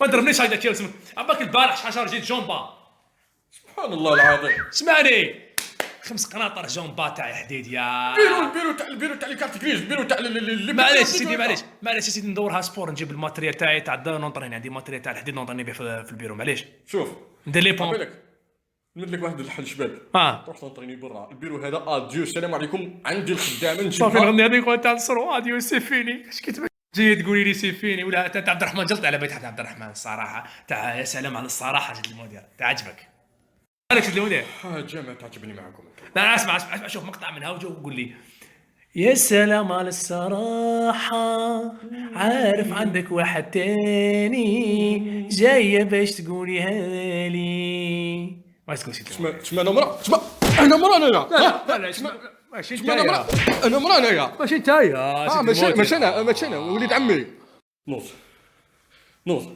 ما ضربنيش هكذاك يا اسمك عباك البارح شحال جيت جومبا. سبحان الله العظيم. اسمعني 5 قناطر جومبا تاع حديد يا البيرو تاع الكارت كريز، البيرو تاع معليش سيدي معليش سيدي ندورها سبور نجيب الماتريال تاعي تاع نونطريني عندي ماتريال تاع الحديد نونطريني به في البيرو معليش. شوف ندير لي بومب بالك نمد لك واحد الحل شباب. تروح تنطريني برا البيرو هذا. اديو السلام عليكم عندي الخدامه نجيبها. صافي نغني هذيك تاع الصرو اديو سيفيني اش كتب جاي تقولي لي سيفيني ولا تاع عبد الرحمن جلط على بيت عبد الرحمن الصراحه تاع يا سلام على الصراحه جد المدير تاع عجبك مالك جد المدير. حاجه ما تعجبني معكم. لا اسمع شوف مقطع منها وقول لي يا سلام على الصراحة عارف عندك واحد تاني جاية باش تقوليها لي ما تقول شي تسمع انا مرا تسمع انا مرا انا لا ماشي نتايا انا مرا انايا ماشي نتايا ماشي انا وليد عمي. نوض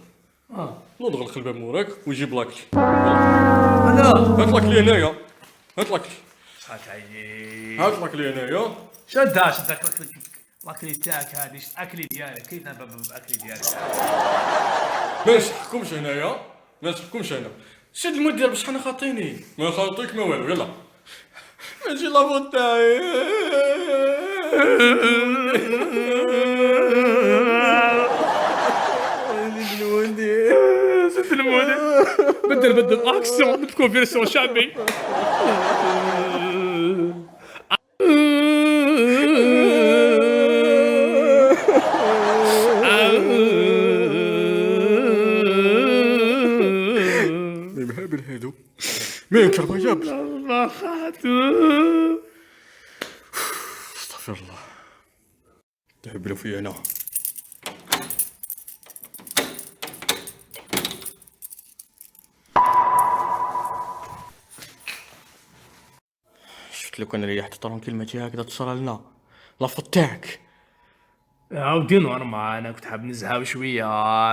غلق الباب موراك ويجيب لاكلي. انا هات لاكلي هنايا هات لاكلي صحات عيني هات لاكلي هنايا. شدها لاكلي تاعك هادي اكلي ديالك كيف باكلي ديالك ما نسحكمش هنايا ما نسحكمش هنا. سيد المدير بصح انا خاطيني. ما خاطيك ما والو يلا ماشي لافوت تاعي. سيد المدير بدل اكسيون كونفيرسيون شعبي. مهابل هادو ما ينكر ما جابش. الله خاطو استغفر الله تهبلوا فيا انا. شفت لو كان ريحت طرون كلمتي هكذا تصرى لنا لافوت تاعك. عاودي نورمال انا كنت حاب نزهاو شويه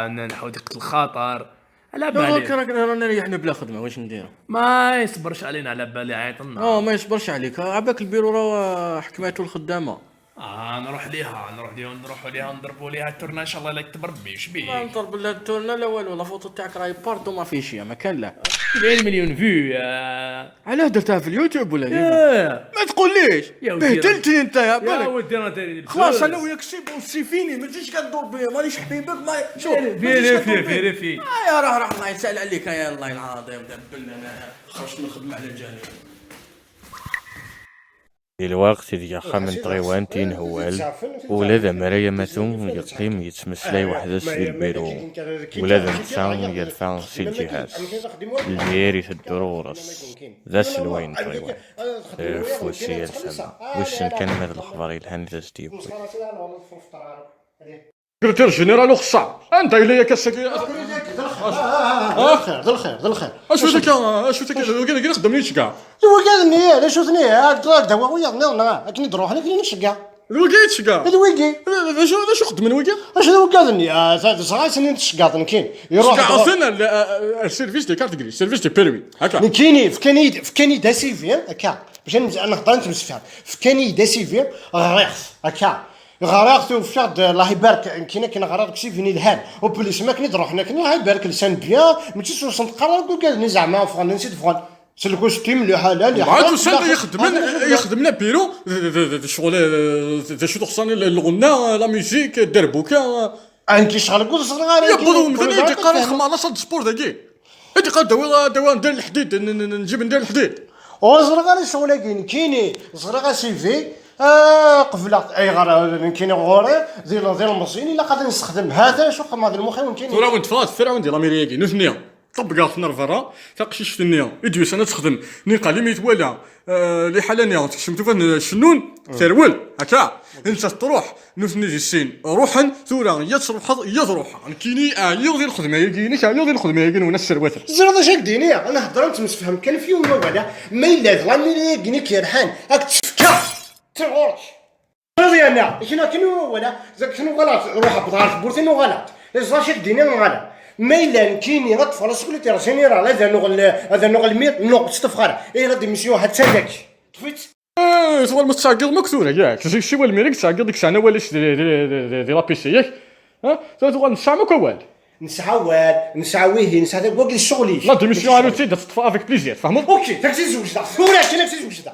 نحاول نقتل الخطر على بالك بالي رانا ريحنا بلا خدمه واش نديرو. ما يصبرش علينا على بالي عيطنا. ما يصبرش عليك عباك البيرو راه حكماته الخدامه. نروح ليها نضربوا ليها التورنا ان شاء الله لا يكتب ربي وش ما بيه. نضرب لا التورنا لا والو. لا فوتو تاعك راهي باردو ما فيه شي ما كان لا 2 مليون فيو علاه درتها في اليوتيوب ولا ما تقوليش يا ودي بهدلتني انت يا يا بالك. ودي انا داير خلاص انا وياك سيفيني ما تجيش قاعد تدور بيا مانيش حبيبك ما شوف فيريفي يا راه الله يسهل عليك يا الله العظيم دبلنا انا خرجت من الخدمه على الجانب. الوقت ديال من طريوانتين هوال ولاد مريا ماتون يقيم يتمسلاي وحدة في البيرو ولاد نسان يرفع سي الجهاز الجيري الدرورس ذا سلوين طريوان فوسي الفم وش نكمل الأخبار الهاني تجديب كرتير جنرال وخصع انت الي كاسك ذا الخير اشو كاين خدمنيش كاع الوكاد ني شوفني هاك دوا ويا نغنا كني نروح انا كني نشقا الوقيت كاع الويكي شو خدم الوقيت اش الوكاد ني صغار سنين تشقا كاين يروح عطينا السيرفيس دي كارت غريس سيرفيس دي بيرمي هكا كايني في كندا سيفير هكا باش نهضر نتمسفها في كندا سيفير غريخ هكا غرقت وفشاد الله يبارك كاين غرق سيفيني الهان وبليس ما كني نروح هنا كني الله يبارك لسان بيان ماشي سوس نقرر نقول كاع زعما فغان نسيت فغان سلكو ستيم اللي حلال عاد وسان يخدمنا بيرو شغل شو تخصني الغنى لا ميوزيك الدربوكا انت شغل قول صغار يا بدو مثلا يجي قال نخدم على صاد سبور داكي انت قال دوا ندير الحديد نجيب ندير الحديد وصغار شغل كايني صغار سيفي قفلت اي غير كاين غوري ديال المصين الا قادر نستخدم هذا شو قام هذا المخيم كاين فرعون تفات فرعون ديال امريكي نثنيا طبقات في نرفرا تاقشي شتنيا ادويس انا تخدم نيقا لي ميتوالا لي حالانيا تكشمتو فين الشنون ترول هكا انت تروح نثني ديال السين روحا ثورا يا تروح يا تروح كيني ديال الخدمه كاينين ديال الخدمه كاين وناس السرواتر زرد اش ديني انا هضر نتمسفهم كان فيهم ما ولا ما الا ظلامي كيني كيرحان راك تفكا تغورش راضي انا كاينو ولا كاينو غلط روح بضغط بورتينو غلط لازم الدنيا غلط ما الا كايني غطفر سكوليتير جينيرال هذا نوع المير نوع تستفخر اي لا ديميسيون هتسالك طفيت سوا المستعقل مكثوره ياك شي هو الميريك تعقل ديك الساعه والاش دي لا بي سي ياك ها تغال نسامك وال نسعى نسعويه نسعى واقل شغلي لا ديميسيون على تي تطفى افيك بليزير فهمت. اوكي داك الشيء زوج دا ولكن داك الشيء زوج دا